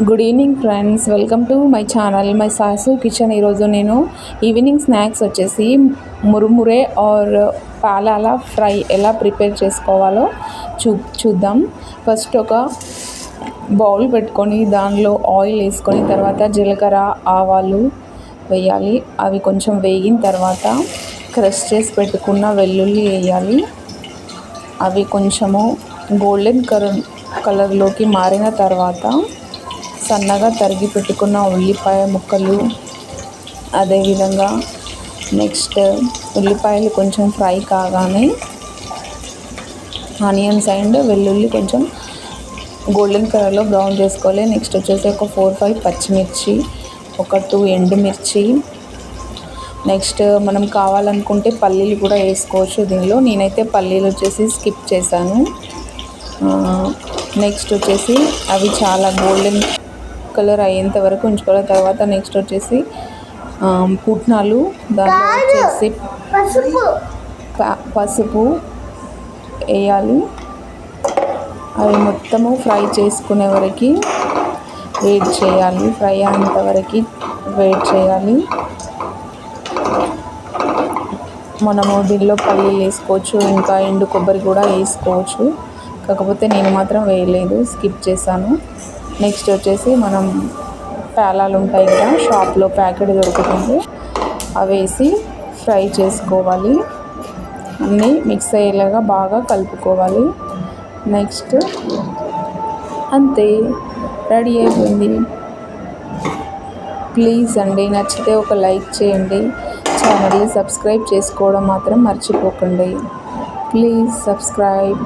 Good evening friends, welcome to my channel my sauce kitchen. ఈరోజు నేను evening snacks వచ్చేసి మురుమురే are పాలాల fry ఎలా prepare చేసుకోవాలో చూద్దాం. ఫస్ట్ ఒక బౌల్ పెట్టుకొని దానిలో ఆయిల్ వేసుకొని తర్వాత జీలకర్ర ఆవాలు వేయాలి. అవి కొంచెం వేగిన తర్వాత క్రష్ చేసి పెట్టుకున్న వెల్లుల్లి వేయాలి. అవి కొంచెము గోల్డెన్ కలర్లోకి మారిన తర్వాత సన్నగా తరిగి పెట్టుకున్న ఉల్లిపాయ ముక్కలు, అదేవిధంగా నెక్స్ట్ ఉల్లిపాయలు కొంచెం ఫ్రై కాగానే ఆనియన్స్ అండ్ వెల్లుల్లి కొంచెం గోల్డెన్ కలర్లో బ్రౌన్ చేసుకోవాలి. నెక్స్ట్ వచ్చేసి ఒక 4-5 పచ్చిమిర్చి, ఒక 2 ఎండుమిర్చి. నెక్స్ట్ మనం కావాలనుకుంటే పల్లీలు కూడా వేసుకోవచ్చు దీనిలో. నేనైతే పల్లీలు వచ్చేసి స్కిప్ చేశాను. నెక్స్ట్ వచ్చేసి అవి చాలా గోల్డెన్ కలర్ అయ్యేంత వరకు ఉంచుకోవాలి. తర్వాత నెక్స్ట్ వచ్చేసి పుట్నాలు, దాంట్లో వచ్చేసి పసుపు వేయాలి. అవి మొత్తము ఫ్రై చేసుకునే వరకు వెయిట్ చేయాలి. ఫ్రై అయ్యేంత వరకు వెయిట్ చేయాలి. మనము దీనిలో పల్లీలు వేసుకోవచ్చు, ఇంకా ఎండు కొబ్బరి కూడా వేసుకోవచ్చు. కాకపోతే నేను మాత్రం వేయలేదు, స్కిప్ చేశాను. నెక్స్ట్ వచ్చేసి మనం పేలాలు ఉంటాయి కదా, షాప్లో ప్యాకెట్ దొరుకుతుంది, అవి వేసి ఫ్రై చేసుకోవాలి. అన్నీ మిక్స్ అయ్యేలాగా బాగా కలుపుకోవాలి. నెక్స్ట్ అంతే, రెడీ అయిపోయింది. ప్లీజ్ అండి, నచ్చితే ఒక లైక్ చేయండి. ఛానల్ని సబ్స్క్రైబ్ చేసుకోవడం మాత్రం మర్చిపోకండి. Please subscribe.